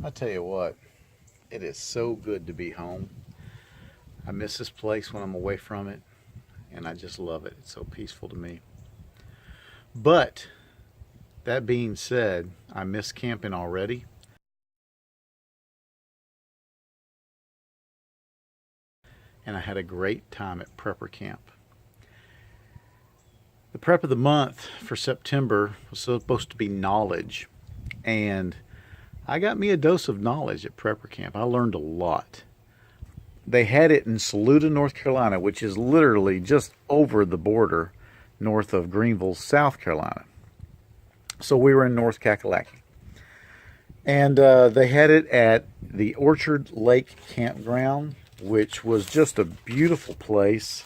I tell you what, it is so good to be home. I miss this place when I'm away from it, and I just love it. It's so peaceful to me. But that being said, I miss camping already. And I had a great time at Preppercamp. The prep of the month for September was supposed to be knowledge, and I got me a dose of knowledge at Preppercamp. I learned a lot. They had it in Saluda, North Carolina, which is literally just over the border north of Greenville, South Carolina. So we were in North Kakalaki. And they had it at the Orchard Lake Campground, which was just a beautiful place,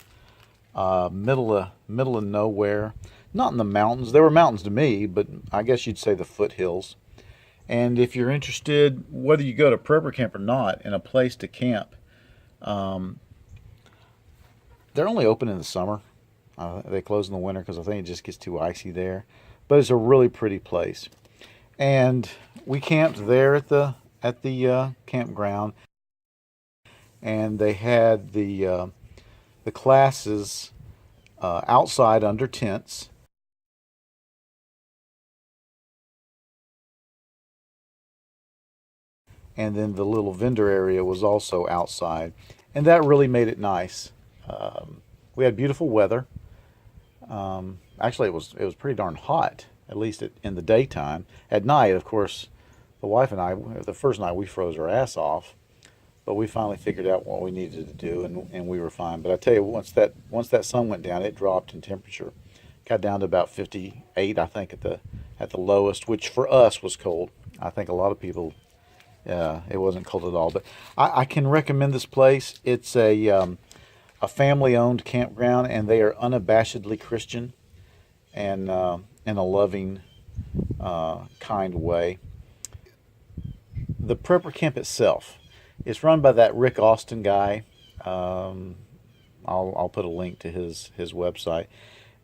middle of nowhere. Not in the mountains. There were mountains to me, but I guess you'd say the foothills. And if you're interested, whether you go to Preppercamp or not, in a place to camp, they're only open in the summer. They close in the winter because I think it just gets too icy there. But it's a really pretty place. And we camped there at the campground, and they had the classes outside under tents. And then the little vendor area was also outside, and that really made it nice. We had beautiful weather. Actually, it was pretty darn hot, at least in the daytime. At night, of course, the wife and I, the first night we froze our ass off, but we finally figured out what we needed to do, and we were fine. But I tell you, once that sun went down, it dropped in temperature, got down to about 58, I think, at the lowest, which for us was cold. I think a lot of people. It wasn't cold at all, but I can recommend this place. It's a family-owned campground, and they are unabashedly Christian, and in a loving, kind way. The Preppercamp itself is run by that Rick Austin guy. I'll put a link to his website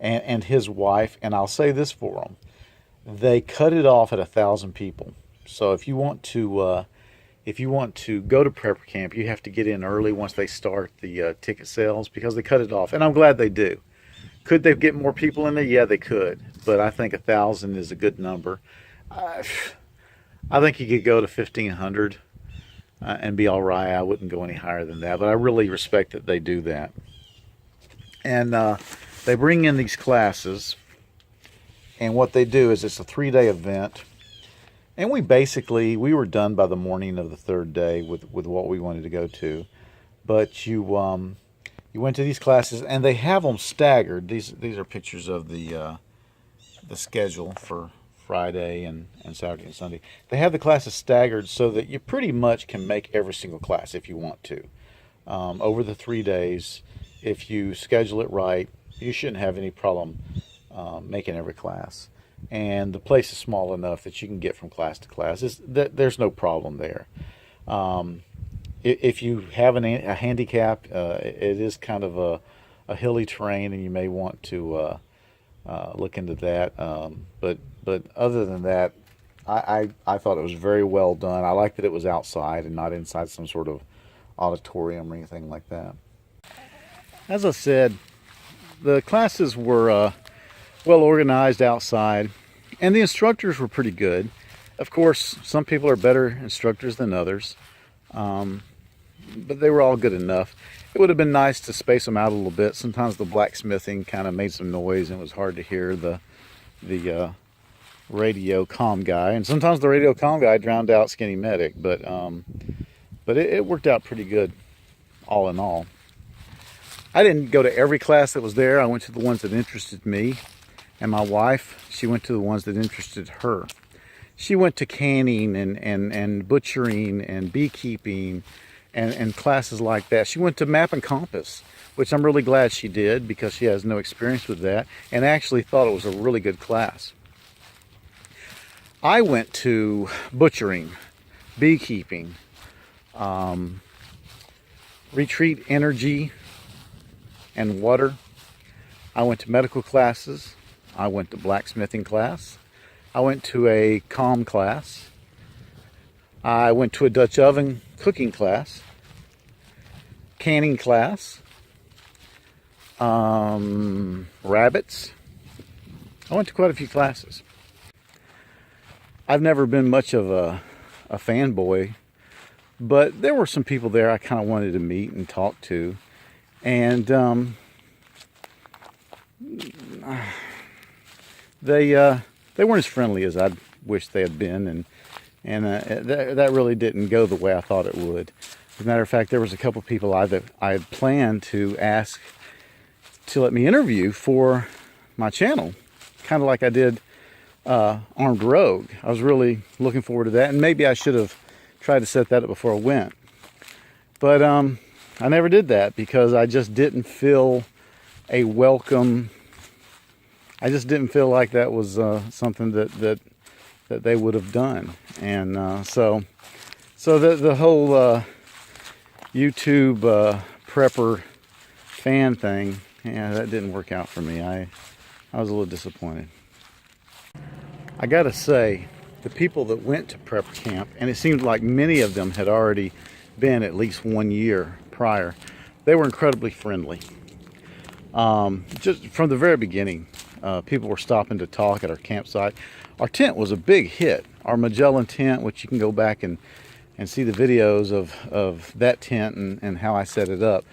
and his wife, and I'll say this for them: they cut it off at 1,000 people. So if you want to go to Preppercamp, you have to get in early once they start the ticket sales, because they cut it off, and I'm glad they do. Could they get more people in there? Yeah, they could, but I think 1,000 is a good number. I think you could go to 1,500 and be all right. I wouldn't go any higher than that, but I really respect that they do that. And they bring in these classes, and what they do is it's a 3-day event. And we were done by the morning of the third day with what we wanted to go to. But you went to these classes, and they have them staggered. These are pictures of the schedule for Friday and Saturday and Sunday. They have the classes staggered so that you pretty much can make every single class if you want to. Over the 3 days, if you schedule it right, you shouldn't have any problem making every class. And the place is small enough that you can get from class to class. There's no problem there. If you have a handicap, it is kind of a hilly terrain, and you may want to look into that. But other than that, I thought it was very well done. I like that it was outside and not inside some sort of auditorium or anything like that. As I said, the classes were well organized outside, and the instructors were pretty good. Of course, some people are better instructors than others, but they were all good enough. It would have been nice to space them out a little bit. Sometimes the blacksmithing kind of made some noise, and it was hard to hear the radio comm guy, and sometimes the radio comm guy drowned out Skinny Medic, but it worked out pretty good all in all. I didn't go to every class that was there. I went to the ones that interested me. And my wife, she went to the ones that interested her. She went to canning and butchering and beekeeping and classes like that. She went to map and compass, which I'm really glad she did, because she has no experience with that, and actually thought it was a really good class. I went to butchering, beekeeping, retreat energy, and water. I went to medical classes. I went to blacksmithing class. I went to a comm class. I went to a Dutch oven cooking class, canning class, rabbits. I went to quite a few classes. I've never been much of a fanboy, but there were some people there I kind of wanted to meet and talk to, and they weren't as friendly as I'd wished they had been, and that really didn't go the way I thought it would. As a matter of fact, there was a couple people I had planned to ask to let me interview for my channel, kind of like I did Armed Rogue. I was really looking forward to that, and maybe I should have tried to set that up before I went. But I never did that because I just didn't feel a welcome. I just didn't feel like that was something that they would have done, and so the whole YouTube prepper fan thing, yeah, that didn't work out for me. I was a little disappointed. I gotta say, the people that went to Preppercamp, and it seemed like many of them had already been at least 1 year prior, they were incredibly friendly. Just from the very beginning, people were stopping to talk at our campsite. Our tent was a big hit. Our Magellan tent, which you can go back and see the videos of that tent and how I set it up.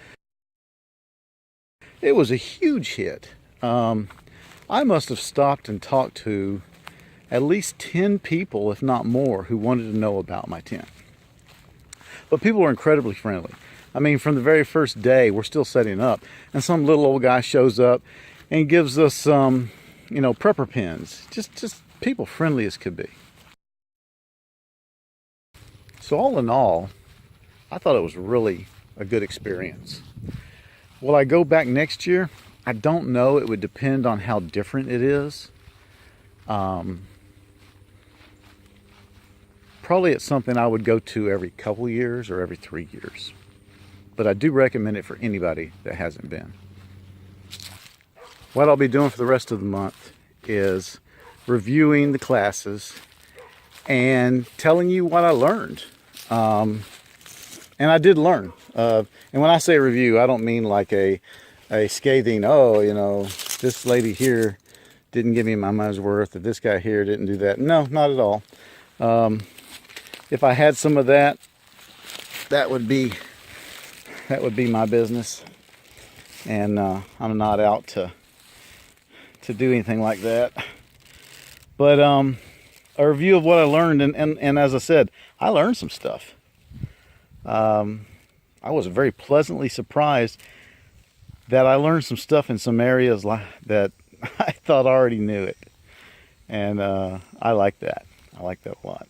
It was a huge hit. I must have stopped and talked to at least 10 people, if not more, who wanted to know about my tent. But people were incredibly friendly. I mean, from the very first day, we're still setting up, and some little old guy shows up and gives us some, prepper pins. Just people friendly as could be. So all in all, I thought it was really a good experience. Will I go back next year? I don't know. It would depend on how different it is. Probably it's something I would go to every couple years or every 3 years. But I do recommend it for anybody that hasn't been. What I'll be doing for the rest of the month is reviewing the classes and telling you what I learned. And I did learn. And when I say review, I don't mean like a scathing, this lady here didn't give me my money's worth, or this guy here didn't do that. No, not at all. If I had some of that, that would be my business. And I'm not out to do anything like that. But a review of what I learned, and as I said, I learned some stuff. I was very pleasantly surprised that I learned some stuff in some areas that I thought I already knew it. And I like that. I like that a lot.